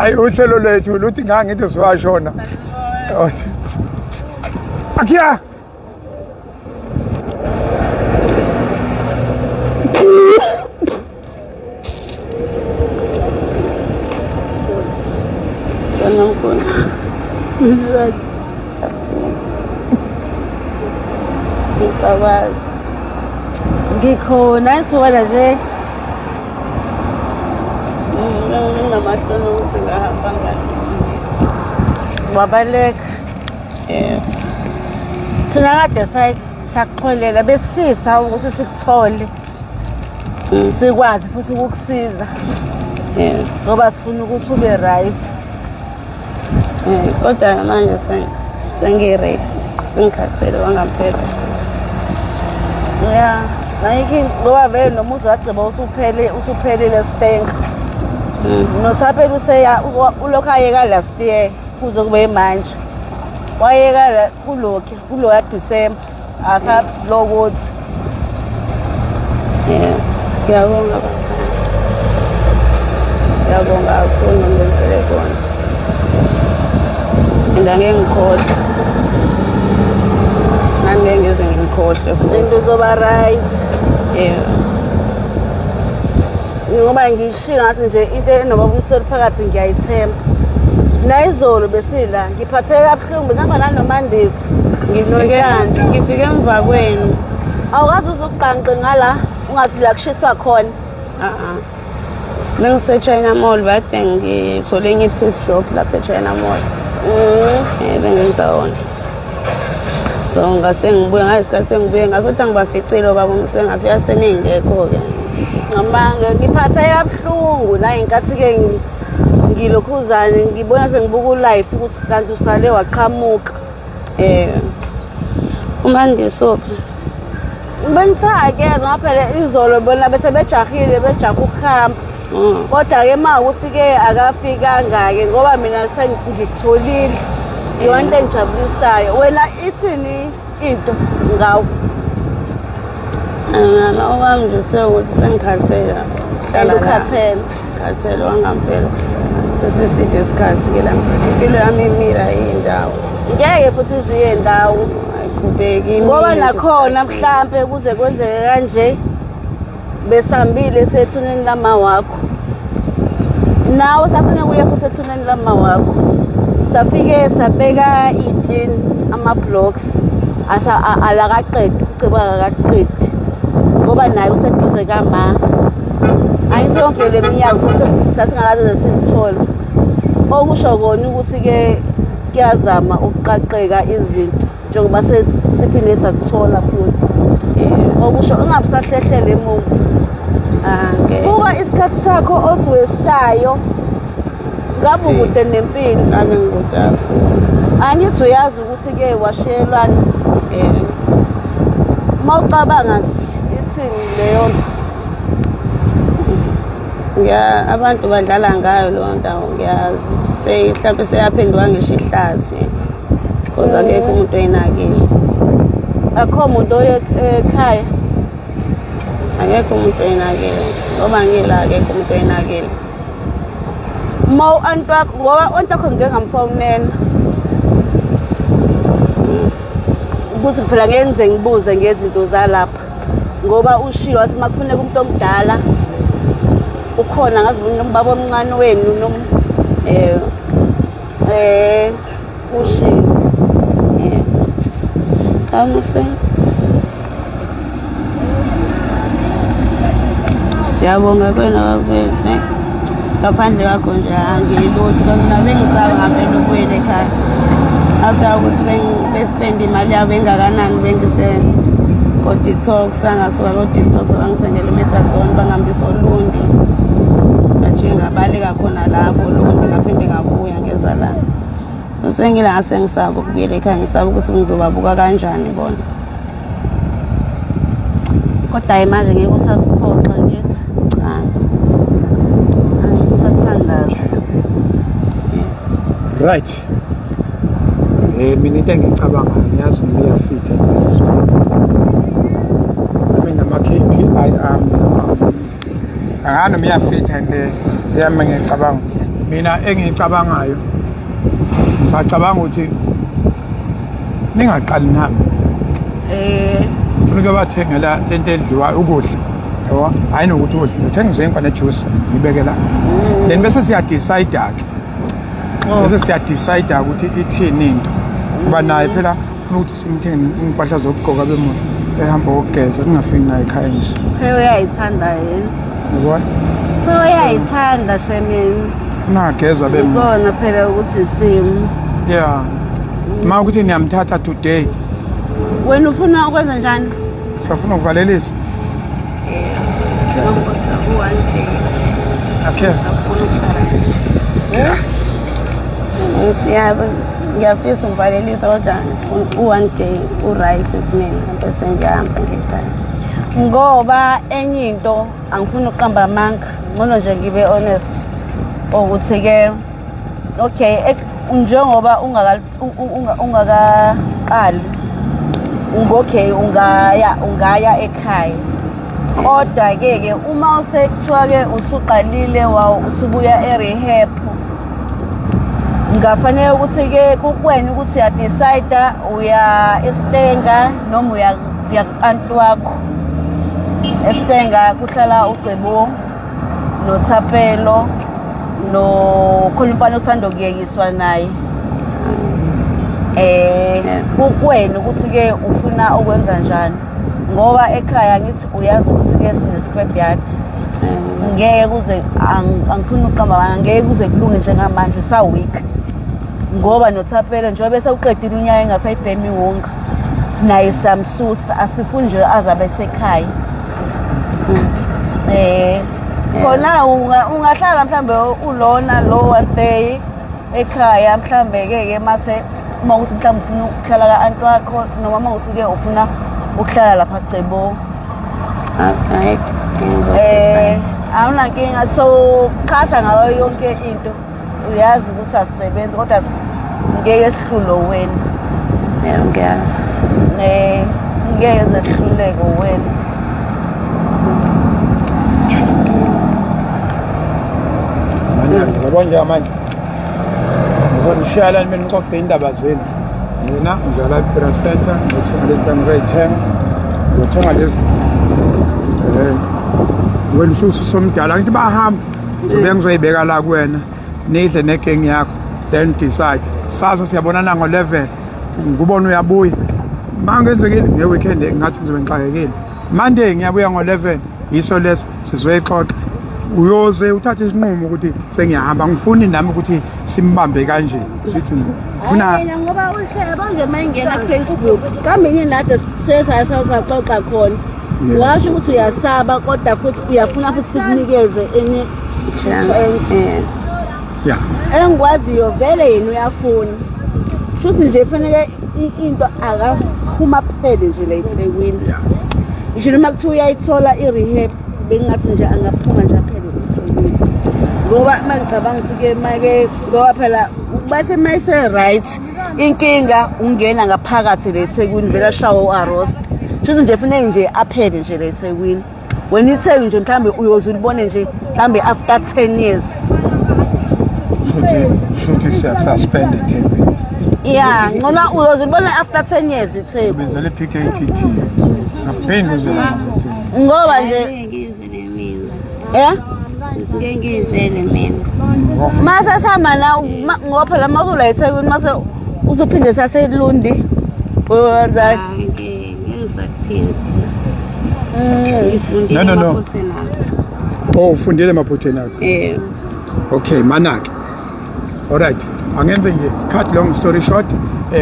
Hayi uhlelo lethu luthi ngangithi siwashona. Akiya. Ngisakwazi ngikhona isukela nje nginamahloni ukuthi ngahamba ngalo wabaleka thina kade sakuxolela besifisa ukuthi sikuthole sikwazi futhi ukukusiza ngoba sifuna ukuthi ube right kodwa manje sengi-ready sengikhathele wangampela futhi ya nayikhi ngoba vele noma uzagciba usuphelile stenga nothaphela useya ulokhu ayeka last year kuze kube manje wayeka kuloya December asalokuthi ngiyabonga kakhulu ngenzele kona ngeke ngikhohle nangengeze ngimkhohle futhi ngizoba right ngoba ngishiya ngathi nje into enoma umselo phakathi ngiyayithemba nayizolo besila ngiphatheke kabuhlungu ngihamba nanomandisi ngifike emva kwenu awukazi uzuqanqe ngala ungathi la kushiswa khona China Mall bade ngithole enye piece job lapha eChina Mall bengenza wona so ngase ngibuye ngasikhathi sengibuye ngasothi ngibaficile baba umsengafika seningekho ke ngamanga ngiphatheke kabuhlungu la inkathi ke ngilokhuzane ngibona sengibuka live ukuthi kanti usale waqhamuka umandisi ophi bengisake ngaphela izolo bona bese bejahile bejaha ukuhamba kodwa ke mawukuthi ke akafika ngake ngoba mina sengikutholile yonke engijabulisayo wena ithini into ngawo owami nje sekuthi sengikhathela hlala khathele wangampela sesiside isikhathi ke la impilo yami imila indawo ngeke futhi iziye indawo ayiqhubeki ngoba nakhona mhlambe kuze kwenzeke kanje besambile sethuneni lama wakho nawe safuna kuye futhi ethuneni lama wakho safike sabeka itini ama-blocks alakaqedi uceba akaqedi ngoba naye useduze kama ayisonke le minyaka sasingakaze silithola okusho kona ukuthi-ke kuyazama ukuqaqeka izinto njengoba sesiphinde sakuthola futhi okusho ungabusahlehlele emuva buka isikhathi sakho osiwestayo ngabe ukude nempilo ngabe ngikude angithi uyazi ukuthi-ke washiyelwana uma ucabanga ithini leyo abantu badlala ngayo leyo ndawo ngiyazi mhlawumbe seyaphenduka ngisho ihlathi because akekho umuntu oyinakile akho muntu ekhaya akekho umuntu oyinakile ngoba ngila akekho umuntu oyinakile ma u-anti wakho ngoba u-anti wakho ngike ngamfonela ukuthi phela ngenze ngibuze ngezinto zalapha ngoba ushiyo wathi uma kufuneka umuntu omdala ukhona ngazi ubaba omncane wenu ushiyo kamuse siyabonga kwena bafethu ngaphandle kwakho nje angilutho kana bengisaba ngempela ukuyela ekhaya after ukuthi bespend imali yabo engakanani bengise ko-detox angasuka ko-detox bangisengela imethadone bangihambisa olundi kanje ngabaleka khona lapho olundi ngaphinde ngabuya ngeza la so sengila ngasengisaba ukubuyela ekhaya ngisaba ukuthi ngizobabuka kanjani bona kodwa imali ngeke usaziphoxa ngithi cha ayisathandazi right mina into engicabanga ngiyazi noma iyafitha lesi sikole mina ama-KPI angana iyafitha le yami ngicabanga mina engicabangayo ngisacabanga ukuthi ningaqali nami kufuneka bathengela lento edliwa ukudla yabo hayi nokuthi udla uthenga izinkwa nejuice ngibeke la then bese siya decide ke bese siya decide ukuthi ithini into kuba naye phela ufuna ukuthi simthenge impahla zokugqoka bemoto ehamba ukugeza kungafiki naye ekhaya nje phela uyayithanda yini yabo phela uyayithanda shemini ungageza bemoto ikona phela ukuthi isimo yeah ma ukuthi niyamthatha today wena ufuna ukwenza njani sifuna ukuvalelisa okay yabo ngiyafisa ngivalelisa kodwa u-one day u-right kumina bese ngiyahamba ngekhaya ngoba enye into angifuni ukuqamba amanga ngcono nje ngibe honest ukuthi-ke okay njengoba ungakaqali okay ungaya ekhaya kodwa-ke uma usekuthiwa-ke usuqalile usubuya e-rehab ngafanele ukuthi-ke kukwena ukuthi uyadecida uya eStenga noma uya ku-anti wakho eStenga kuhlala uCebo noThapelo khona umfana osanda kuyekiswa naye kukwena ukuthi-ke ufuna ukwenza njani ngoba ekhaya ngithi uyazi ukuthi-ke sine-scrap yard ngeke kuze angifuni ukuqamba ngeke kuze kulunge njengamanje usa-weak ngoba noThapelo njengoba bese uqedile unyaka engasayibhemi wonga naye samsusa asifuni nje azabe sekhaya khona ungahlala mhlambe ulona lo one day ekhaya mhlambe-ke mase uma ukuthi mhlawumbe ufuna ukuhlala ka-anti wakho noma uma ukuthi-ke ufuna ukuhlala lapha Cebo awunankinga so khasa ngayo yonke into uyazi ukuthi asisebenzi kodwa ngeke sihlule wena ngiyazi ngeke zehluleke wena yabo njengamanje ngizonishayela mina ngixoxe indaba zenu mina ngizala e-Bra Center ngithenga lento ngizayithenga ngithenga lezi wena usomdala ngithi bahamba bengizoyibeka la kuwena nidle negeng yakho then decide sasa siyabonana ngo-11 ngubona uyabuya ma ngenzekile nge-weekend ngathi ngizobe ngixakekile Monday ngiyabuya ngo-11 yiso leso sizoyixoxa uyoze uthathe isinqumo ukuthi sengiyahamba ngifuni nami ukuthi simbambe kanje sithi ufuna ngoba uhlebo nje mayingena ku-Facebook kambe yini nade sesaxoxa khona washo ukuthi uyasaba kodwa futhi uyafuna futhi sikunikeze enye chance engikwaziyo vele yena uyafuna shuthi nje kufanele into akaphuma phele nje la eThekwini ngisho noma kuthiwa uyayithola i-rehab bengathi nje angaphuma nje aphele eThekwini ngoba mangicabanga ukuthi-ke make ngoba phela bathi mayise-right inkinga ungena ngaphakathi la eThekwini vele ashawe u-arosa shuthi nje kufanele nje aphele nje la eThekwini wena iThekwini nje mhlawumbe uyoze ulibone nje mhlawumbe after 10 years shuthi siyakususpend eThekwini yeah ngcono uyoze ulibone after 10 years iThekwini bezele PKTT ngaphinde uzela ngoba nje ngizele mina ngizele mina mase sihamba na ngoba phela mase ula eThekwini mase uzophinde saseLundi wenza ngisaphila no ufundile emaphotheni akho okay manake alright angenze nje cut long story short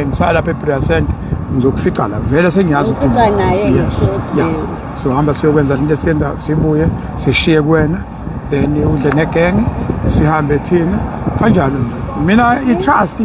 ngisala lapha eBra Center ngizokufica la vele sengiyazi ukuthi naye so hamba siyokwenza into esiyenza sibuye sishiye kuwena then udle negenge sihambe thina kanjalo nje mina i-trust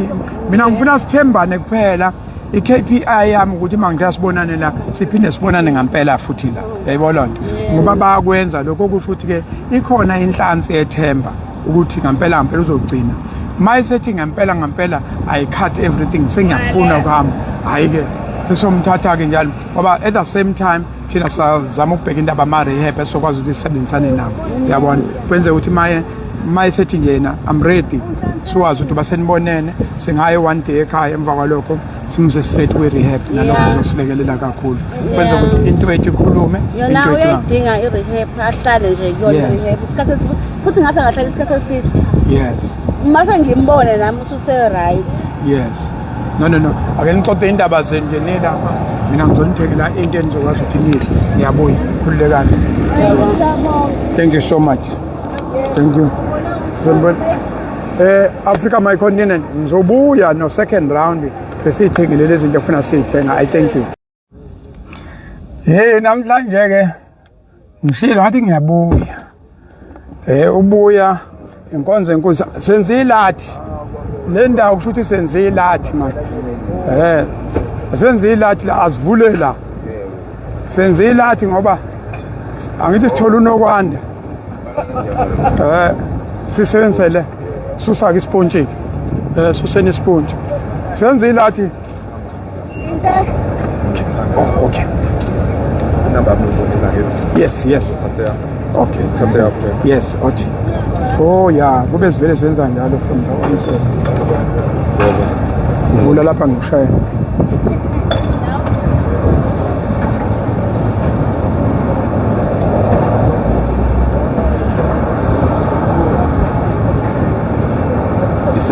mina ngifuna sithembane kuphela i-KPI yami ukuthi mangiyasibonane la siphinde sibonane ngempela futhi la yayibona nto ngoba bayakwenza lokho kusho ukuthi-ke ikhona inhlansi ethemba ukuthi ngempela uzogcina mayisethi ngempela I cut everything sengiyafuna ukuhamba hayi-ke sesomthatha-ke njalo ngoba at the same time thina sizama ukubheka indaba ama-rehab esizokwazi ukuthi sisebenzisane nabo yabona kwenzeka ukuthi maye mayisethi nje yena I'm ready siwazi ukuthi basenibonene singaye one day ekhaya emva kwalokho simse straight kwi-rehab nalokho kuzosilekelela kakhulu kwenza ukuthi into ethu ikhulume yona uyayidinga i-rehab ahlale nje kuyona rehab isikhathi futhi ngase ngahlala isikhathi eside yes mase ngimbone nami ususe-right yes no ake nixoxe indaba zenu nje nilapha mina ngizonithekela into enizokwazi ukuthi nidle ngiyabuya khululekani thank you so much thank you Africa My Continent ngizobuya no second round sesiyithengile lezi zinto efuna siyithenga I thank you namhlanje ke ngishilo ngathi ngiyabuya ubuya inkonzo enkulu senze ilathi le ndawo kusho ukuthi senze ilathi manje senze ilathi la asivule la senze ilathi ngoba angithi sithola unokwanda sisebenzele susaka ispontshi suseni ispontshi senze ilathi okay yes okay yes othi yeah kube sivele senza njalo from the onset vula lapha ngikushaya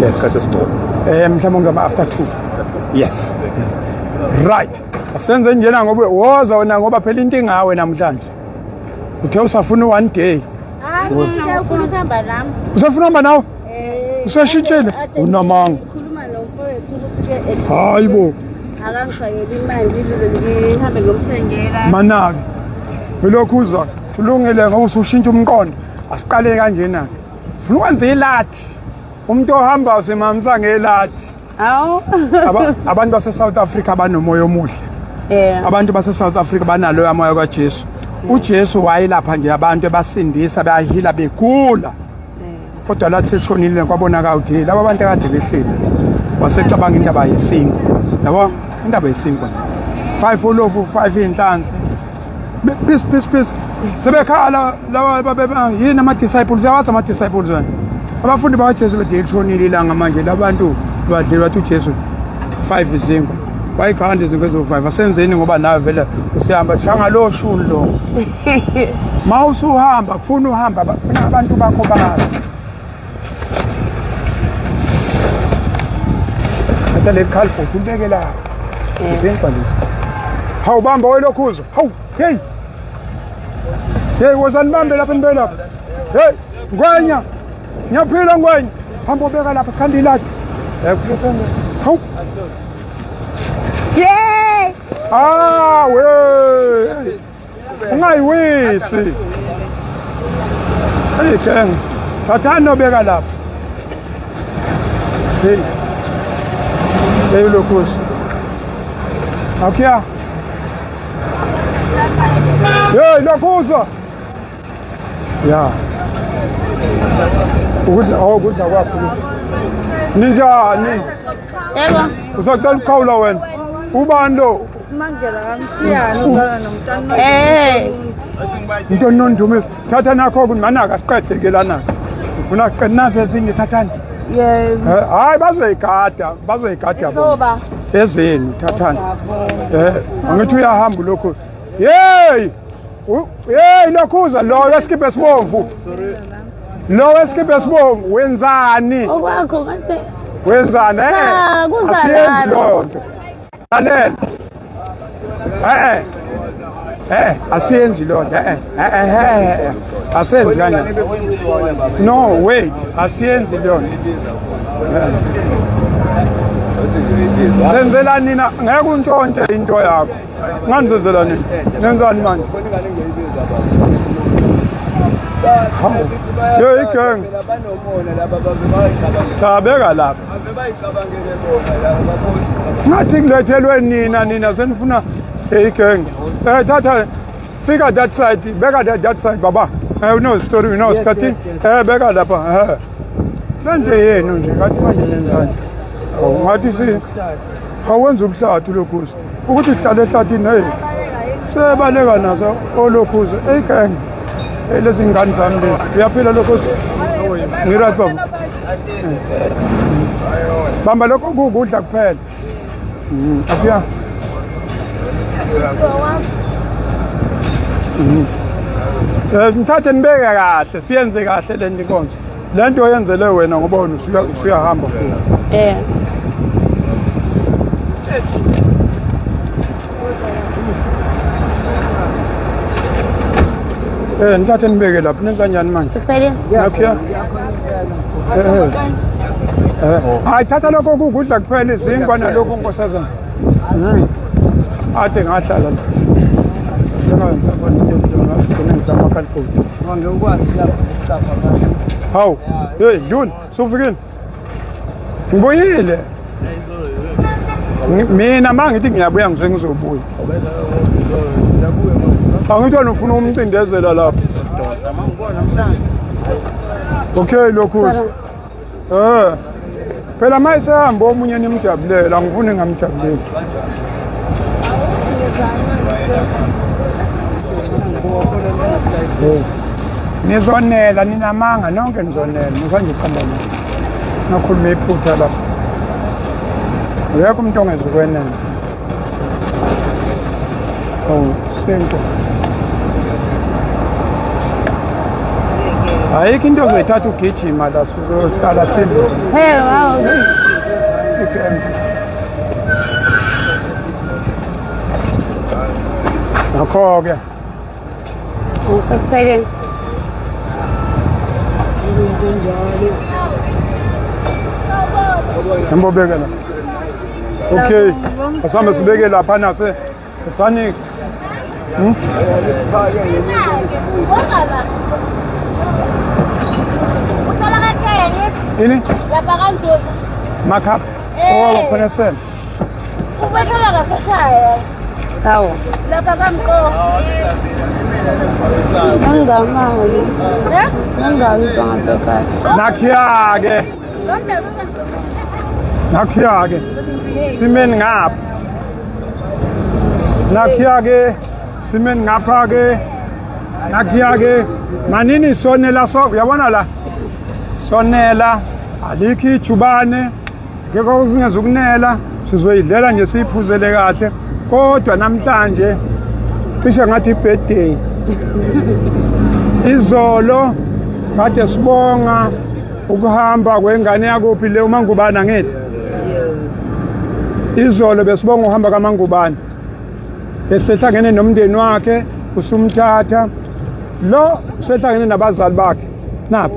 Yes, catch us more. Mhlawumbe ngaba after 2. Yes. Right. Asenze njena ngoba woza wena ngoba phela into ingawe namhlanje. Uthe usafuna one day. ngiyafuna ukuhamba nami Usafuna hamba nawe? Usashintshile? Unamanga. Ngikhuluma nomfowethu ukuthi ke Hayibo. akangishayeli imali ngihambe ngomthengela Manaki. Lokhu uzwa. Sulungile ngoba usushintsha umqondo. Asiqale kanjena. Sifuna ukwenza ilathi. Umuntu ohamba usemamisa ngelathi. awu Abantu base South Africa banomoya omuhle. Abantu base South Africa banalo amoya kaJesu. uJesu wayelapha nje abantu ebasindisa bayahila begula. Kodwa lathi seshonile kwabonaka ukuthi laba bantu akade behlile. Wasecabanga indaba yesinko. Yabo indaba yesinko. 5 olofu 5 inhlanzi. Bis sebekhala laba babeba yini ama disciples yawazi ama disciples wena. Abafundi bakaJesu bedeshonile ilanga manje labantu badlelwa uJesu 5 izinko. Bayikhanda izinto ezo5 asenzeni ngoba nawe vele usihamba shanga lo shuni lo. Mawusuhamba kufuna uhamba bafuna abantu bakho bazi. Atha le khalfo ubeke la. Izinto lezi. Hawu bamba welokhuzo. Hawu hey. Hey wozanibambe lapha nibe lapha. Hey ngwenya. Ngiyaphila ngwenya. Hamba ubeka lapha sikhandi lati. Kufike sonke. Hawu. Yey! Ah, we. Ungayiwisi. Hey, Ken. Thathano beka lapha. Hey. Hey lokhuzo. Akya. Hey lokhuzo. Yeah. Ukudla kwakho. Ninjani? Yebo. Usaqala ukukhawula wena. Ubani lo? Simangela kaMthiyana uzana nomntana. Into nondumisa. Thatha nakho kunanaka siqede ke lana. Ufuna kuqinaza ezinye thathani. Yebo. Hayi bazoyigada Soba. ezeni thathani. Angithi uyahamba lokho. Hey! Hey lokhuza lo weskipe esibomvu. Lo weskipe esibomvu wenzani? Okwakho kade. Wenzani? Cha, kuzalana. Asiyenzi lonto. Lalela. Asiyenzi lonto. Asenzi kanjani? No, wait. Asiyenzi lonto. Senzela nina ngeke untshontshe into yakho. Ngandizela nini? Nenzani manje? Hey gang. Cha beka lapha. Ngathi kulethelwe nina senifuna hey gang. Thatha fika that side, beka that side baba. You know story, you know skati. Beka lapha. Lento yenu nje ngathi manje nenzani? Ngathi si hawenza ubuhlathu lokhuzo. Ukuthi uhlale ehlathini hey. Sebaleka nazo olokhuzo. Hey gang. Lezi ngane zami lezi. Uyaphila lokhuzo? Ngiras baba. Bamba lokho kukudla kuphela. Abuya. Ngithathe nibeke kahle siyenze kahle le nto inkonzo. Le nto oyenzele wena ngoba usuyahamba futhi. Ngithathe nibeke lapha nenza kanjani manje? Siphelile. Ngapha. Hayi thatha lokho kukudla kuphela izinkwa nalokho nkosazana. Ade ngahlala la. Hawu, hey June, sufikile. Ngibuyile. Mina mangithi ngiyabuya ngize ngizobuya. Angithola ufuna umcindezela lapha. Okay lokhu. Phela mayisahamba omunye nimjabulela, angifuni ngamjabulela. Nizonela ninamanga nonke nizonela nizanje khamba ngakhuluma iphutha lapha. Uyakho umuntu ongezukwenene. Thank you. Ayikho into ozoyithatha ugijima la sizohlala silo. Nakho-ke. Siphelile. Ngibobeka la. Okay. Asambe sibeke lapha nase. Sani. Ini? Lapha kanzuza. Makhap. Oh, khona sena. Ubethala ngasekhaya. Hawu. Lapha kamqo. Angamali. Angalizwa ngasekhaya. Nakhiya-ke. Nakhiya-ke. Simeni ngapha. Nakhiya-ke. Simeni ngapha-ke. Nakhiya-ke. Manini sonela so, uyabona la? Sonela, alikho ijubane, ngeke kungeze ukunela, sizoyidlela nje siyiphuzele kahle. Kodwa namhlanje cishe ngathi ibirthday. Izolo kade sibonga ukuhamba kwengane yakuphi le uMangubane ngithi. Izolo besibonga uhamba kaMangubane. Besehlangene nomndeni wakhe, usumthatha. Lo usehlangene nabazali bakhe. Naphi?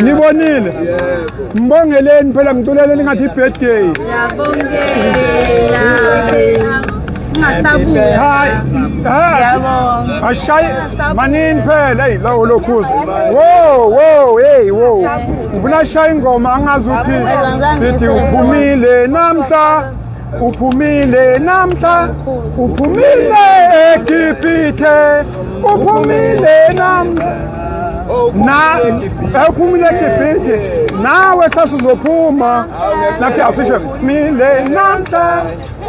Nibonile? Mbongeleni phela mculeleni ngathi ibirthday. Ashayi manini phela hey lawo lokhuza. Wo hey wo. Ufuna shaya ingoma angazi uthi sithi uphumile namhla. Uphumile namhla, uphumile eGibhithe, uphumile namhla. Uphumile eGibhithe, nawe sasuzophuma. Nathi asisho uphumile namhla,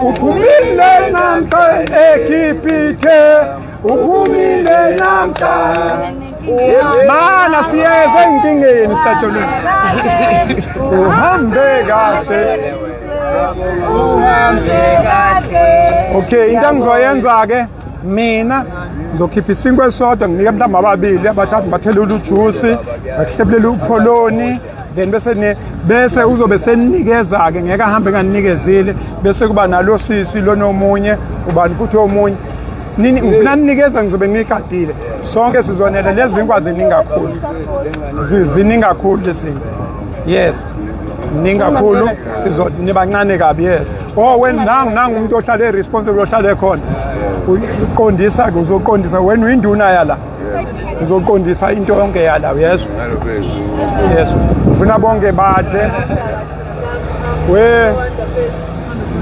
uphumile namhla eGibhithe, uphumile namhla. Mana siyeza inkingeni sitatholile. Uhambe kahle. Okay, into engizoyenza-ke mina ngizokhipha isinkwa esodwa nginike mhlawumbe ababili abathathu bathele ujuice bahlephulele upholoni then bese uzobe seninikeza-ke ngeke ahambe nganikezile bese kuba nalo sisi lonomunye ubani futhi omunye ngifuna ninikeza ngizobe ngiyigadile sonke sizonela lezi zinkwa ziningi kakhulu ziningi kakhulu lezi yes ningakhulu nibancane kabi yes wena nangu umuntu ohlala responsible ohlala ekhona uqondisa ke uzoqondisa wena uyinduna yala uzoqondisa into yonke yala yes ufuna bonke badle we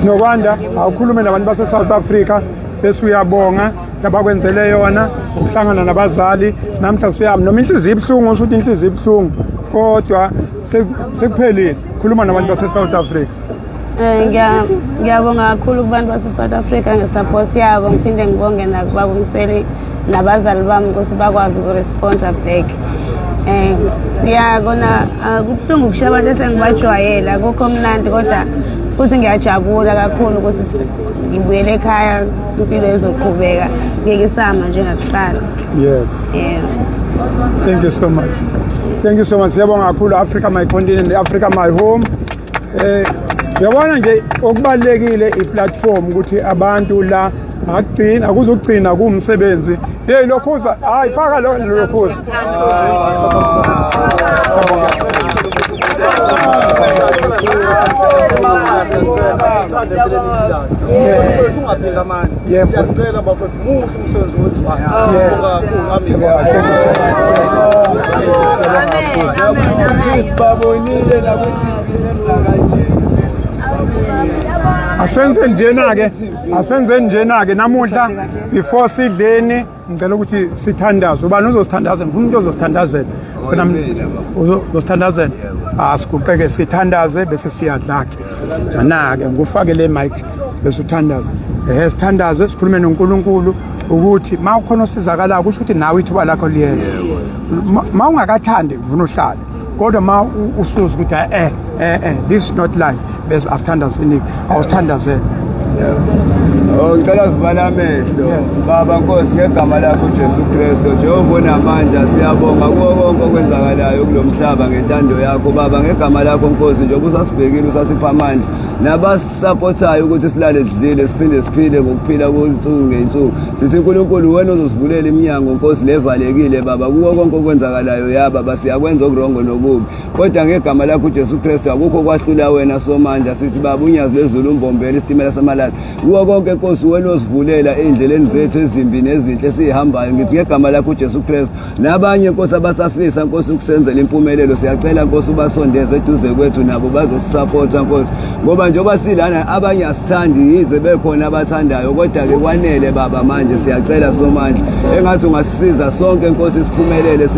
nokwanda awukhulume nabantu base South Africa bese uyabonga abakwenzele yona ukuhlangana nabazali namhla siyami noma inhliziyo ibhlungu usuthi inhliziyo ibhlungu kodwa sekuphelile khuluma nabantu base South Africa Ngiyabonga kakhulu kubantu base-South Africa nge-support yabo, ngiphinde ngibonge nakubaba uMsweli nabazali bami ukuthi bakwazi ukuresponsa back. Ngiyakona kubuhlungu kushiya abantu esengibajwayele, akukho mnandi kodwa futhi ngiyajabula kakhulu ukuthi ngibuyele ekhaya, impilo ezoqhubeka ngekisama njengakuqala. Yes. Yeah. Thank you so much. Thank you so much. Siyabonga kakhulu Africa my continent, Africa my home. Yabona nje okubalekile iplatform ukuthi abantu la agcina akuzugcina kumsebenzi. Hey lokhuza, hayi faka lo lokhuza. Ungabheka manje siyacela bafethu muhle umsebenzi wethu sibabonile nakuthi asenze njena ke namuhla before sidleni ngicela ukuthi sithandaze. Ubani uzosithandaza? Ngifuna umuntu ozosithandazela. Khona uzosithandazela. Asikuqeke sithandaze bese siyadlaka. Jana ke ngufake le mic bese uthandaza. Sithandaze sikhulume noNkulunkulu ukuthi mawukhona osizakala kusho ukuthi nawe ithuba lakho liyeza. Mawungakathandi kuvuna uhlala. Kodwa ma usuza ukuthi this is not life bese asithandaze iningi awusithandazela. Ngicela sibala amehlo baba Nkosi ngegama lakho uJesu Kristu Jehova namandla siyabonga kuwo konke okwenzakalayo kulomhlaba ngentando yakho baba ngegama lakho Nkosi njengoba usasibhekile usasipha amandla nabasupportayo ukuthi silale sidlile siphinde siphile ngokuphila kwensuku ngensuku sithi uNkulunkulu wena uzosivulela iminyango Nkosi levalekile baba kuwo konke okwenzakalayo ya baba siyakwenza okurongo nokubi kodwa ngegama lakho uJesu Kristu akukho kwahlula wena somandla sithi baba unyazi lezulu umbombele isitimela samalala kuwo konke Nkosi wena osivulela endleleni zethu ezimbi nezinhle sihambayo ngithi ngegama lakho uJesu Kristu nabanye Nkosi abasafisa Nkosi ukusenzela impumelelo siyacela Nkosi ubasondeze eduze kwethu nabo bazosupporta Nkosi ngoba njengoba silana abanye asithandi yize bekhona abathandayo kodwa ke kwanele baba manje siyacela somandla engathi ungasisiza sonke Nkosi siphumelele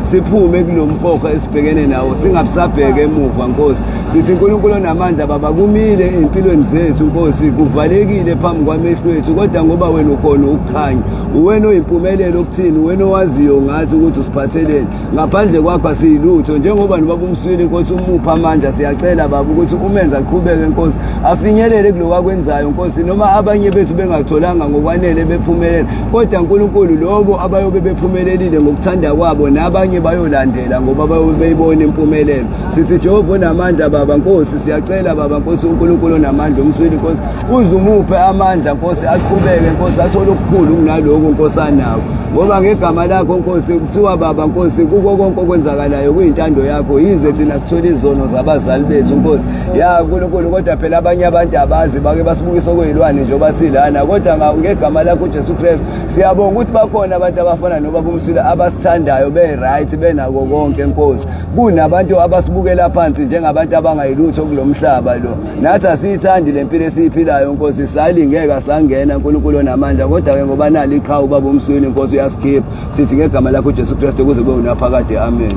siphume kulomhoqa esibhekene nawo singabusabheke emuva Nkosi sithi uNkulunkulu namandla baba kumile empilweni zethu Nkosi kuvalekile phambi kwamehlo ethu kodwa ngoba wena ukhona ukukhanya uwena oyimpumelelo ukuthini wena owaziyo ngathi ukuthi usiphatheleni ngaphandle kwakho asiyilutho njengoba nobaba uMsweli Nkosi umupha amandla siyacela baba ukuthi umenza aqhubeke Nkosi afinyelele kuloko akwenzayo Nkosi noma abanye bethu bengatholanga ngokwanele bephumelela kodwa uNkulunkulu lobo abayobe bephumelelile ngokuthanda kwabo nabanye bayolandela ngoba bayibona impumelelo sithi Jehova namandla baba Nkosi siyacela baba Nkosi uNkulunkulu namandla uMsweli Nkosi uzumuphe amandla Nkosi aqhubeke Nkosi athole okukhulu kunaloko Nkosi anawo ngoba ngegama lakho Nkosi kuthiwa baba Nkosi kuko konke okwenzakalayo kuyintando yakho yize thina sithola izono zabazali bethu Nkosi ya uNkulunkulu kodwa phela abanye abantu abazi bake basibukisa okuyilwane njengoba silana kodwa ngegama lakho uJesu Kristu siyabonga ukuthi bakhona abantu abafana nobaba uMsweli abasithandayo be-right benako konke Nkosi kunabantu abasibukela phansi njengabantu abangayilutho kulomhlaba lo nathi asiyithandi lempilo esiyiphilayo Nkosi salingeka sangena uNkulunkulu namandla kodwa ke ngoba nali iqhawe ubaba uMsweli Nkosi uyasikhipha sithi ngegama lakho uJesu Kristu kuze kube unaphakade amen.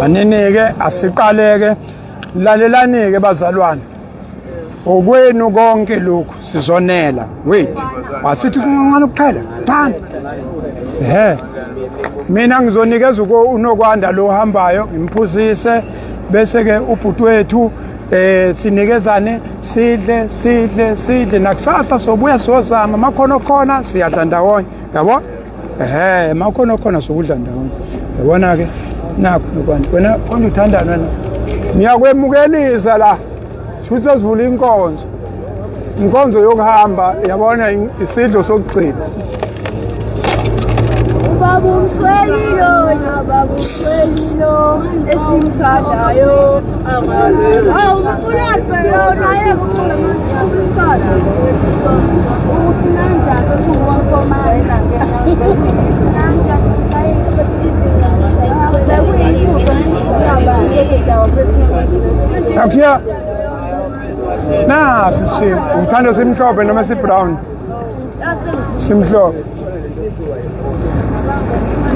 Anene-ke asiqaleke lalelani-ke bazalwane okwenu konke lokhu sizonela wait asithi kunqane ukuphela ncane mina ngizonikeza unokwanda lo hambayo ngimphuzise bese ke ubhuti wethu sinikezane sidle nakusasa sobuya sozama makhono khona siyadla ndawonye yabo makhono khona sokudla ndawonye yabona ke nakho nokwanda wena konje uthandana wena ngiyakwemukelisa la futhi sivula inkonzo yokuhamba yabona isidlo sokugcina Baba uMsweli lona baba uMsweli lo esimthandayo awu uLaphe lona yekucula ngesikhala ufinanja kuwonsomana Akia na sisi uthanda simhlophe noma sibrown simhlophe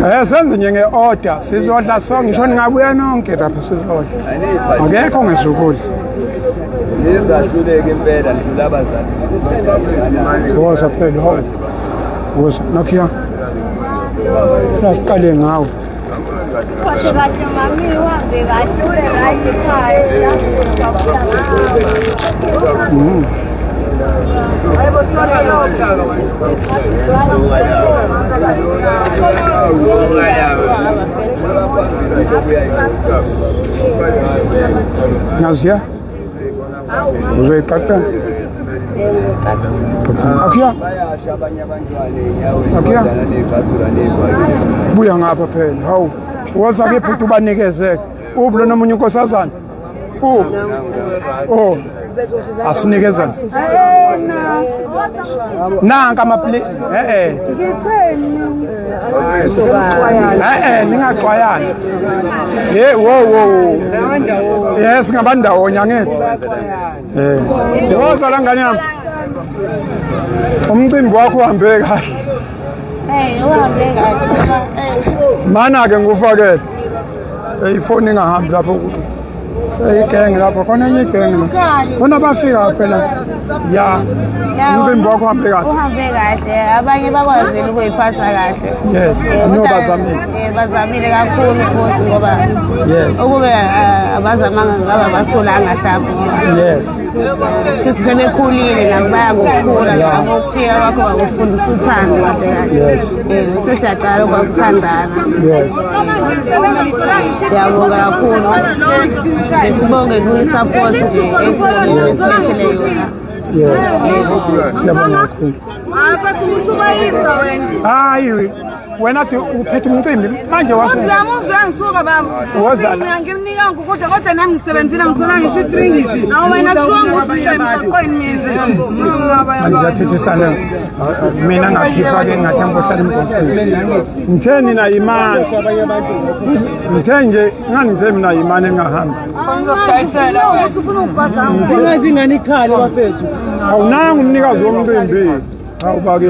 Senze nje nge-order sizodla so ngisho ningabuya nonke lapha sizodla. Akekho ongesukudla. Nizahluleke impela nidlula abazali. Woza phela ho. Woza nakhiya. Siqale ngawo. Kahle kahle mami uhambe kahle ule right ekhaya. Naziya. Uzoyiqaqa. Akhiya. Bayasha abanye abantwana enyaweni Akhiya. badlala neqathula nebhakile. Buya ngapha phela. Hawu. Woza ke phuthu banikezeke. Ublo nomunye unkosazana. Oh. Asinikezana. Nanka amapli ningaxwayana. Wo. Yes ngabandawonye angithi. Woza la ngane yami. Umcimbi wakho uhambe kahle. Uhambe kahle. Mana ke ngufakele. Ifoni ingahambi lapho. Igenge lapho khona enye igenge. Khona bafika phela. Ya. Umcimbi wakho uhambe kahle. Uhambe kahle. Abanye bakwazile ukuyiphatha kahle. Yes. Bazamile. Bazamile kakhulu futhi ngoba Yes. ukube abazamanga ngaba batholanga mhlawumbe. Yes. Futhi sebekhulile nabo baya ngokukhula nabo ukufika kwakho bakusifundisa uthando kade kahle. Yes. Sesiyaqala ukuthandana. Yes. Siyabonga kakhulu. Sibonge kuyi-support nje enkulu esibethele yona. Yes. Siyabonga kakhulu. Apha sumusubayisa wena. Hayi wena uphethe umcimbi manje Kodwa yamuze ngithuka baba. Mina ngimnika ukudla kodwa nami ngisebenzile ngithola ngisho i-drinks. Nawe wena shuwa ukuthi emgaqweni mizi. Angizathethisana mina ngakhipha ke ngathamba ohlala emgaqweni. Ngithe nina imani. Ngithe nje ngangithe mina imani engahamba. Uthi ufuna ukubhadala. Singazi ingane ikhali bafethu. Awunanga umnikazi womcimbi. Awubake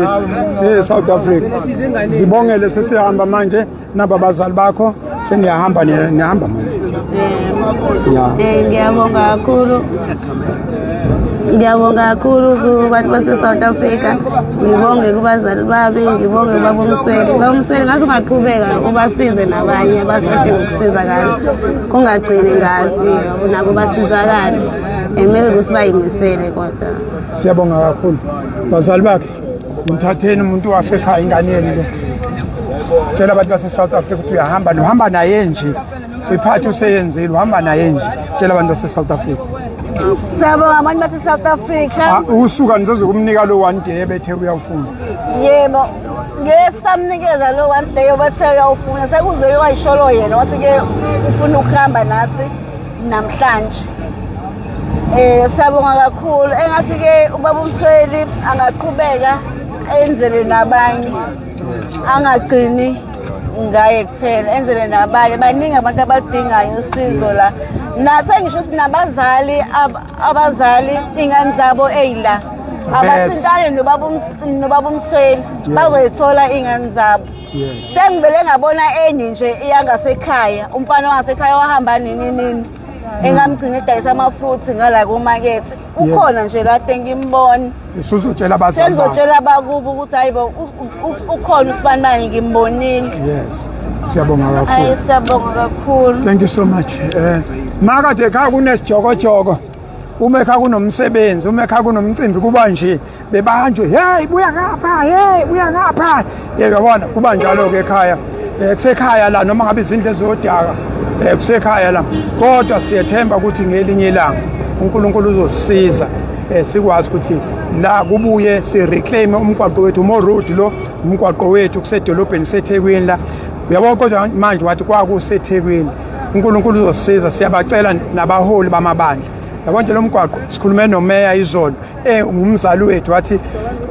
South Africa. Sibongele sesihamba manje naba bazali bakho seniyahamba nihamba manje. Ngiyabonga kakhulu. Ngiyabonga kakhulu kubantu base South Africa. Ngibonge kubazali babi, ngibonge kubaba uMsweli. Baba uMsweli ngathi ungaqhubeka ubasize nabanye abasedinga ukusizakala. Kungagcini ngazi nabo basizakala. Maybe kuthi bayimisele kodwa. Siyabonga kakhulu. Bazali bakhe mthatheni umuntu wasekhaya ingane yeni le. Tshela abantu base South Africa ukuthi uyahamba nohamba naye nje. Iphathi useyenzile uhamba naye nje. Tshela abantu base South Africa. Siyabonga abantu base South Africa. Usuka nizoze kumnika lo one day ebethe uyawufuna. Yebo. Ngesamnikeza lo one day obathe uyawufuna sekuze wayisholo yena wathi ke ufuna ukuhamba nathi namhlanje. Siyabonga kakhulu. Engathi ke ubaba uMsweli angaqhubeka enzele nabanye. Angagcini ngaye kuphela enzele nabanye. Baningi abantu abadingayo usizo la. Nathi ngisho sinabazali abazali ingane zabo eyila. Abathintane nobaba uMsweli bazoyithola ingane zabo. Sengibele ngabona enye nje iyangasekhaya. Umfana wangasekhaya wahamba nini. Engamgcina edayisa ama-fruits ngala kumarket. Ukhona nje kade ngimbona. Usuzotshela abazali. Sengizotshela abakubo ukuthi hayibo ukhona usibani manje ngimbonile. Yes. Siyabonga kakhulu. Hayi siyabonga kakhulu. Thank you so much. Makade ekhaya kunesijokojoko. Uma ekhaya kunomsebenzi, uma ekhaya kunomcimbi kuba nje bebanjwe, hey buya ngapha, hey buya ngapha. Yabona kuba njalo ke ekhaya. Kusekhaya la noma ngabe izindlu ezodaka. Kusekhaya la. Kodwa siyethemba ukuthi ngelinye ilanga uNkulunkulu uzosisiza. Sikwazi ukuthi la kubuye si reclaim umgwaqo wethu mo road lo umgwaqo wethu kusedolobheni seThekwini la. Uyabona kodwa manje wathi kwakuseThekwini. uNkulunkulu uzosisiza siyabacela nabaholi bamabandla yabo nje lo mgwaqo sikhulume nomeya izolo ngumzali wethu wathi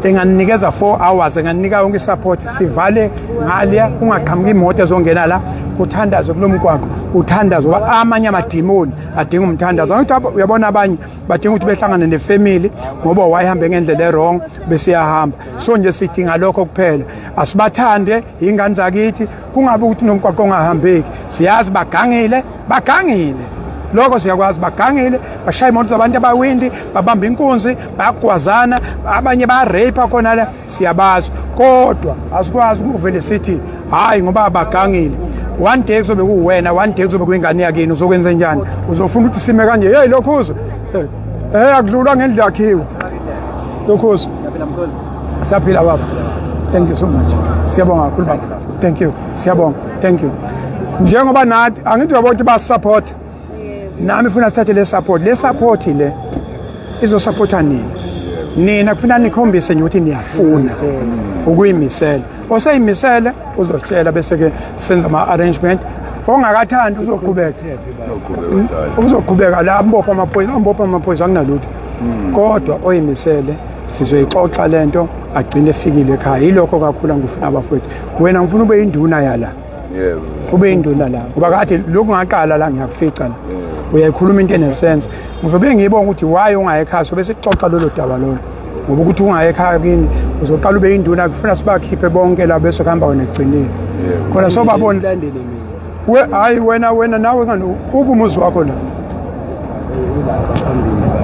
enganinikeza 4 hours enganinika yonke isupport sivale ngaliya kungaqhamuka imoto ezongena la kuthandazo kulomgwaqo uthandazo amanye amadimoni adinga umthandazo ngithi uyabona abanye badinga ukuthi behlangane nefamily ngoba wayihambe ngendlela errong bese yahamba so nje sidinga lokho kuphela asibathande ingane zakithi kungabe ukuthi nomgwaqo ongahambeki siyazi bagangile lokho siyakwazi bagangile bashaya imoto zabantu abawindi babamba inkunzi bayagwazana abanye bayarape khona la siyabazi kodwa asikwazi ukuvele sithi hayi ngoba bagangile one day kuzobe kuwena one day kuzobe kuyingane yakini uzokwenza njani uzofuna ukuthi sime kanje hey lokhuzo akudlula ngendlela yakhiwe lokhuzo siyaphila baba thank you so much siyabonga kakhulu baba thank you siyabonga thank you njengoba nathi angithi uyabona basupport nami ufuna sithathe le support le izosupporta nina kufuna nikhombise nje ukuthi niyafuna ukuyimisela oseyimisele uzositshela bese ke senza ama arrangement ongakathandi uzoqhubeka la ambopha amaphoyisa akunalutho kodwa oyimisele sizoyixoxa lento agcine efikile ekhaya yilokho kakhulu ngifuna abafowethu wena ngifuna ube induna yala yebo ube induna la ngoba kade lokhu ngaqala la ngiyakufica la uyayikhuluma into enesense ngizobe ngiyibonga ukuthi why ungayekhaya so bese sixoxa lolo daba lolo ngoba ukuthi ungayekhaya kini uzoqala ube induna kufuna sibakhiphe bonke la bese kuhamba wena egcinile khona so babona hayi wena nawe ngani umuzi wakho la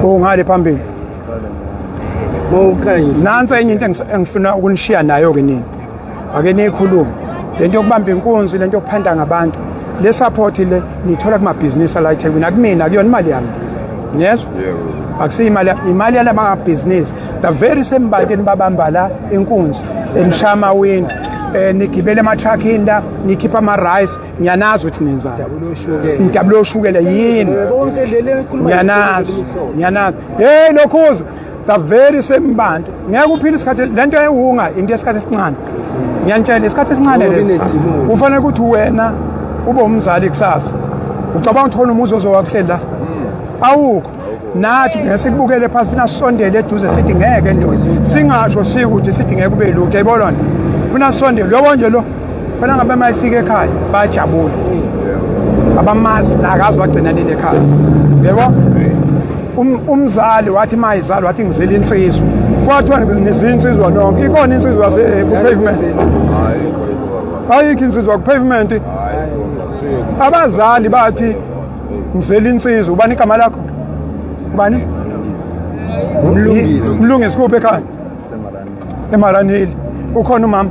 ngale phambili nansi enye into engifuna ukunishiya nayo ke nini ake nikhuluma lento yokubamba inkunzi lento yokuphanda ngabantu le support le nithola kuma business la eThekwini akumina kuyona imali yami yezwa akusiyimali imali yala ma business the very same bantu enibabamba la inkunzi enishama wind nigibele ama trucking la nikhipha ama rice ngiyanazi ukuthi nenzani indabulo shukela yini ngiyanazi hey lokhuza the very same bantu ngeke uphile isikhathi lento eyihunga into yesikhathi esincane ngiyantshela isikhathi esincane leso ufanele ukuthi wena ube umzali kusasa ucabanga ukuthi khona umuzi ozowakuhlela la awukho nathi ngesikubukele phansi funa sisondele eduze sithi ngeke ndozi singasho sikuthi sithi ngeke kube lutho ayibona funa sisondele yabo nje lo fana ngabe mayifika ekhaya bayajabula abamazi nakazi wagcina nini ekhaya yebo umzali wathi mayizali wathi ngizela insizwa kwathiwa ngizinsizwa nonke ikhona insizwa yase-pavement ayikho insizwa ku-pavement abazali bathi ngizela insizwa ubani igama lakho ubani umlungisi kuphi ekhaya eMaranheli ukhona umama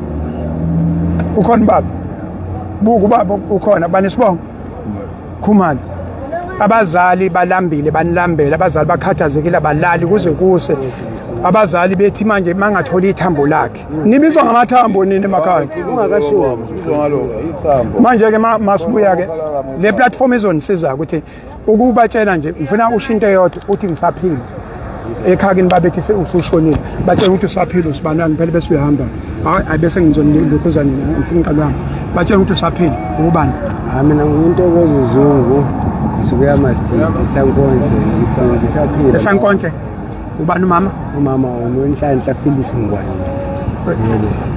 ukhona ubaba buku ubaba ukhona bani sibonga Khumalo abazali balambile banilambela abazali bakhathazekile abalali kuze kuse abazali bethi manje mangathola ithambo lakhe nibizwa ngamathambo nini emakhaya ungakashiwa ithambo manje ke masibuya ke le platform izonisiza ukuthi ukubatshela nje ngifuna ushinto yodwa uthi ngisaphila ekhakini babethi usushonile batshela ukuthi usaphila usibanani phela bese uyahamba hayi bese ngizonilokhuzana nina ngifuna iqalo lami batshela ukuthi usaphila ubani mina ngintokozo uzungu ngisuka Masidi Sankonje ngisaphila eSankonje ubani umama uNhlanhla Phyllis Ngwane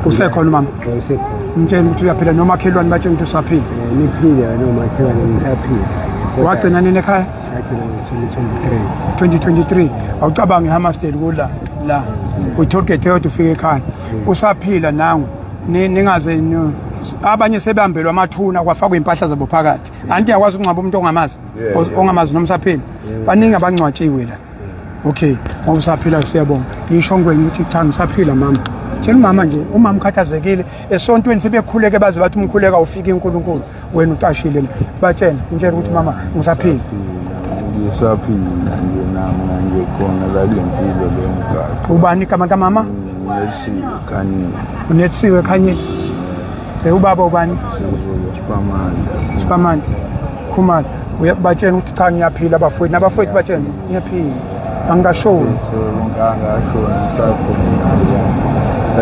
usekhona umama usekhona ngitshela ukuthi uyaphila nomakhelwane batshela ukuthi usaphila niphile nomakhelwane ngisaphila wagcina nini ekhaya 2023 awucabangi Hammersdale kula la uTolgate yodwa ufike ekhaya usaphila nangu ningaze abanye sebehambelwa amathuna kwafakwa impahla zabo phakathi anti yakwazi ukunqaba umuntu ongamazi nomsaphila baningi abangcwatshiwe la okay ngoba usaphila siyabonga ngisho ngweni ukuthi cha ngisaphila mama tshela umama nje umama ukhathazekile esontweni sebekhuleke baze bathi umkhuleka ufika inkulunkulu wena ucashile batshela ngitshela ukuthi mama ngisaphila ngisaphila nje nami nje khona la lempilo lemgaqo ubani igama kamama Nethiwe Khanyile uNethiwe Khanyile ubaba ubani Sipamandla Khumalo uyabatshela ukuthi cha ngiyaphila abafowethu nabafowethu batshela ngiyaphila angashoni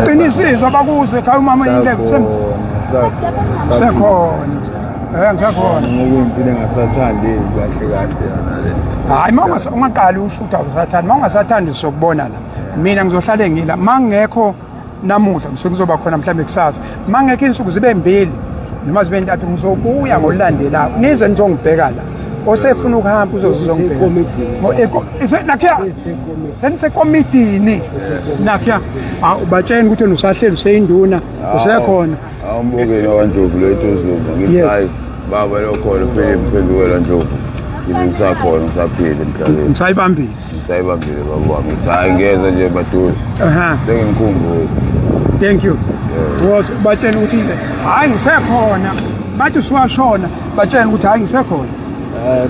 qinisizwa bakuzwe ekhaya umama indlebe sekhona Ngisakhona. Ngokuyimpilo engasathandi kahle yana le. Hayi ungaqali ushuta usathanda. Mangasathandi sokubona la. Mina ngizohlale ngila. Mangekho namuhla ngizoba khona mhlambe kusasa. Mangekho insuku zibe mbili noma zibe ntathu ngizobuya ngolandelayo. Nize nizongibheka la. Osefuna ukuhamba uzozongibheka. Nakho senisekomitini. Nakho ubatshena ukuthi usahleli useyinduna usekhona. Awumbuke nokaNdlovu lethu uZuma ngisayi baba lokhona Philip Phenduka Ndlovu. Ngisakhona ngisaphila emhlabeni. Ngisayibambile. Ngisayibambile baba wami. Hayi ngeze nje maduze. Sengikhumbule. Thank you. Was batshena ukuthi hayi ngisekhona. Bathi siwashona batshena ukuthi hayi ngisekhona.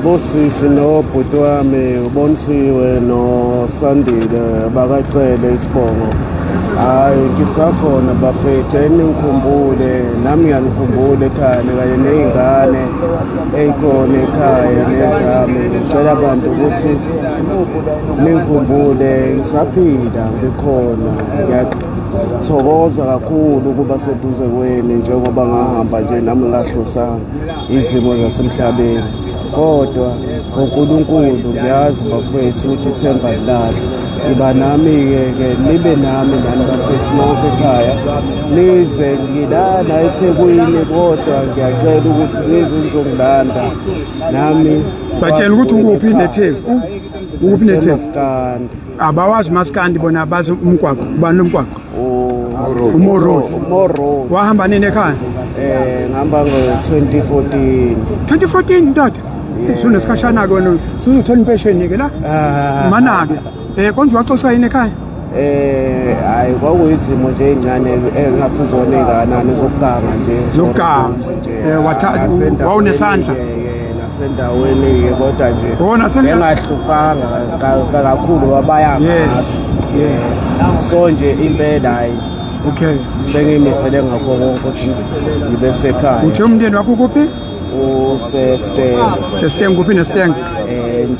Bosisi nobhuti wami uBonisiwe noSandile bakacele isibongo. Hayi ngisakhona bafethu ngikhumbule nami ngiyanikhumbula ekhaya kanye nezingane ezikhona ekhaya nezami ngicela abantu ukuthi ningikhumbule ngisaphila ngikhona ngiyathokoza kakhulu ukuba seduze kwenu njengoba ngahamba nje nami ngahlosanga izimo zasemhlabeni kodwa uNkulunkulu ngiyazi bafethu ukuthi ithemba lilahle iba nami-ke nibe nami nani bafethu nonke ekhaya nize ngilana eThekwini kodwa ngiyacela ukuthi nize nizongilanda nami batshela ukuthi ukuphi neTheku ukuphi neTheku Maskandi abawazi Maskandi bona bazi umgwaqo ubani umgwaqo Moro wahamba nini ekhaya ngihamba ngo-2014 2014 ndoda sunesikhashana kona sizothola impesheni ke la mana-ke konje waxoshwa yini ekhaya hayi kwakuyizimo nje ey'ncane engasizona ey'ngakanani zokuganga nje zokuganga wawunesandla nasendaweni-ke kodwa nje engahluphanga kakhulu wabayangasi so nje impela hayi okay sengiyimisele ngakho konke ukuthi ngibe sekhaya uthe umndeni wakho kuphi useSteng kuphi neSteng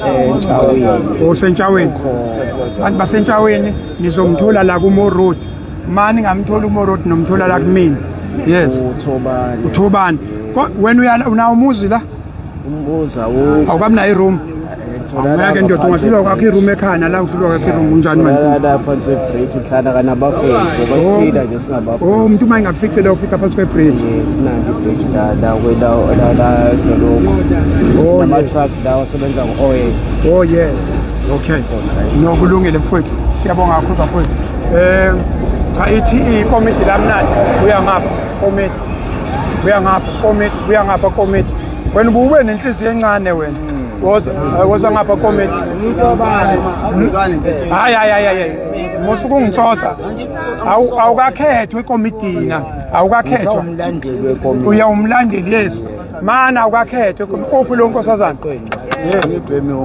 eNtshaweni Osentshaweni bantu basentshaweni nizomthola la kuMore Road mani ngamthola uMore Road nomthola la kumina yes uThobani wena unawo umuzi la umuza awukamnayo iroom awungeke ndoda ungahlulwa kwakho iroom ekhaya la uhlulwa kwakho iroom unjani manje la phansi kwebridge hlala kanabafowethu basiphila nje singabafowethu umuntu uma engakufice la ufika phansi kwebridge sinandi ibridge la doloko nama-truck lawo asebenza ngo-oil yes okay nokulungile mfowethu siyabonga kakhulu bafowethu cha ithi ikomiti lamnandi buya ngapha komiti wena ube nenhliziyo encane wena woza ngapha komiti hayi musuke ungixoxa awukakhethwa ekomitini awukakhethwa uya umlandeli yes mana awukakhethwa uphi lo nkosazana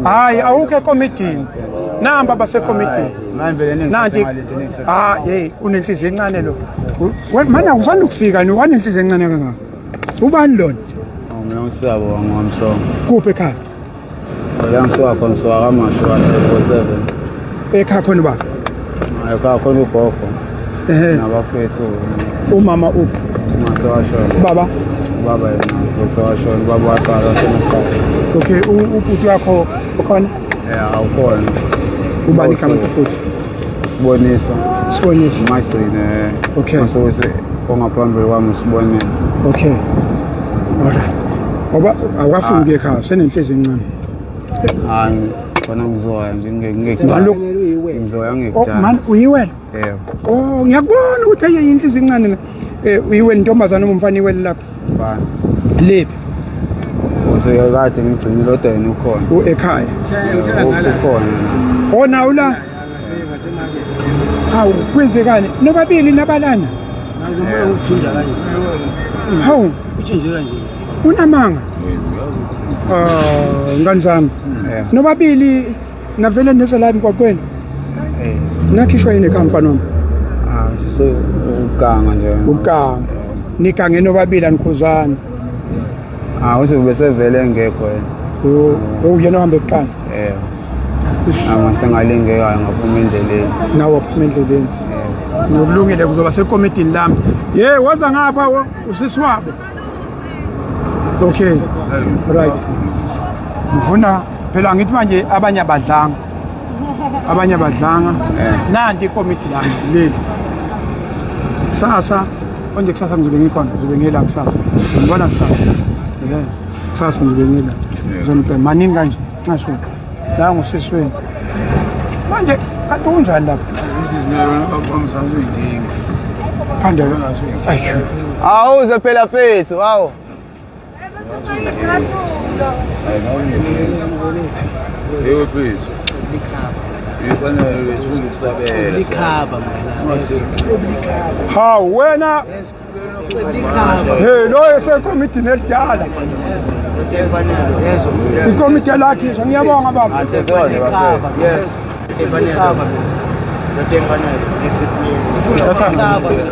hayi awukho ekomitini namba basekomitini nanti hey unenhliziyo encane lo mana awusanda ukufika ni wanenhliziyo encane kangaka ubani lona mina ngisabo ngomsongo kuphi ekhaya Yangisoka khona soka kaMashwa 47 ekhaya khona ba ekhaya khona ugogo nabafethu umama uphi masewashona baba yena masewashona baba waqala seneqala okay ubhuti wakho ukhona awukhona ubani igama lakubhuti Sibonisa magcine okay masose ongaphambili kwami Sibonile okay alright ngoba awafuni ekhaya senenhliziyo encane hayi khona ngizoya nje ngizoya ngekujala man uyiwela yebo ngiyakubona ukuthi ayi inhliziyo encane uyiwela intombazana umfana iwela lapha bani lephi useyakade ngigcinile kodwa yena ukhona ekhaya ukhona nawo la hawu kwenzekani nobabili nabalana hawu unamanga ngani zami nobabili navele neza la emgwaqweni nakhishwa yini ekhaya mfana wami so ukanga nje ukanga nikange nobabili anikhuzana use besevele engekho yena yena ohamba eqala amasengalingekayo ngaphuma endleleni nawo aphuma endleleni nokulungile kuzoba sekomitini lami waza ngapha usisi wabo Okay, right. Ngifuna phela ngithi manje abanye abadlanga nanti ikomiti lami leli kusasa onje kusasa ngizobe ngikhona ngizobe ngela kusasa ngibona kusasa kusasa ngizobe ngela ngizoniphe maningi kanje ngasho la ngosesweni manje kanti kunjani lapha phande ngaso ayo awuze phela Feso hawo Yebo Feso. Ifanele ukusabela. Likhaba ha wena hey lo esekomiti nelidala ikomiti lakhe ngiyabonga baba yes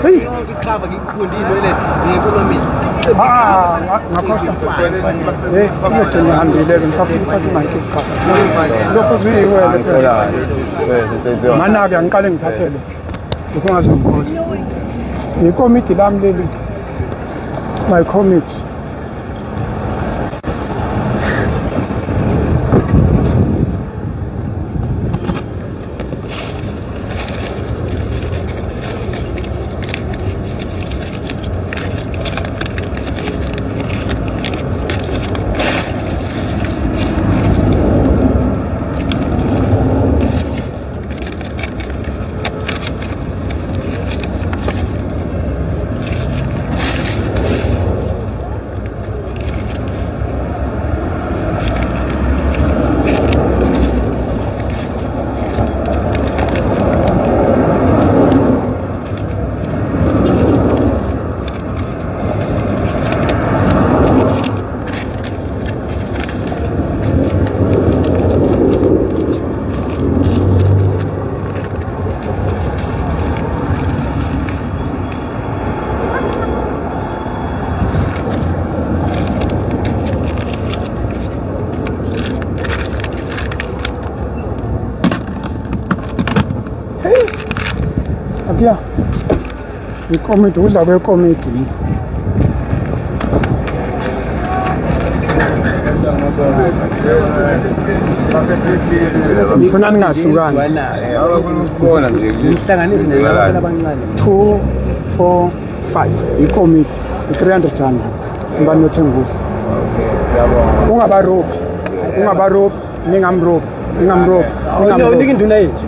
hey likhaba ngikufundile ngeekonomi ngakhohlwa hey ngiyogcina ngihambile ngisafuna ukuthatha imali lokho ziyiwele phela mana-ke angiqale ngithathele lokho ngazongikhohlwa ikomiti lami leli my committee Akuya ikomiti udla kwekomiti ngifuna ningahlukani Ukubona nje Hlanganise nabantwana abancane 2 4 5 ikomiti 300 rand ngibani nothenga ukudla ungabarobhi ningamrobhi induna yethu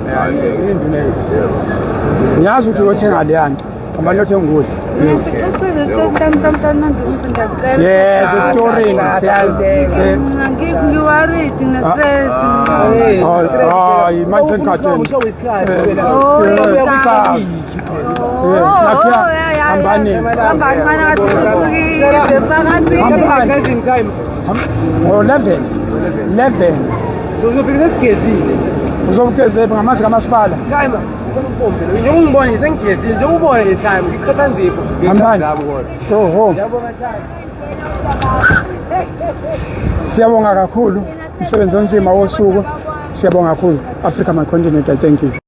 ngiyazi ukuthi uyothenga leya nto ngibani nothenga ukudla yes esitorini hayi manje ngikhathele ngo-11 sozofikisa sigezile uzokugezephi ngamazi kamasipala time njengoba ngibone sengigezile njengoba ubone le time ngikhatha nzipho hambani go home siyabonga kakhulu umsebenzi onzima wosuku siyabonga kakhulu Africa My Continent I thank you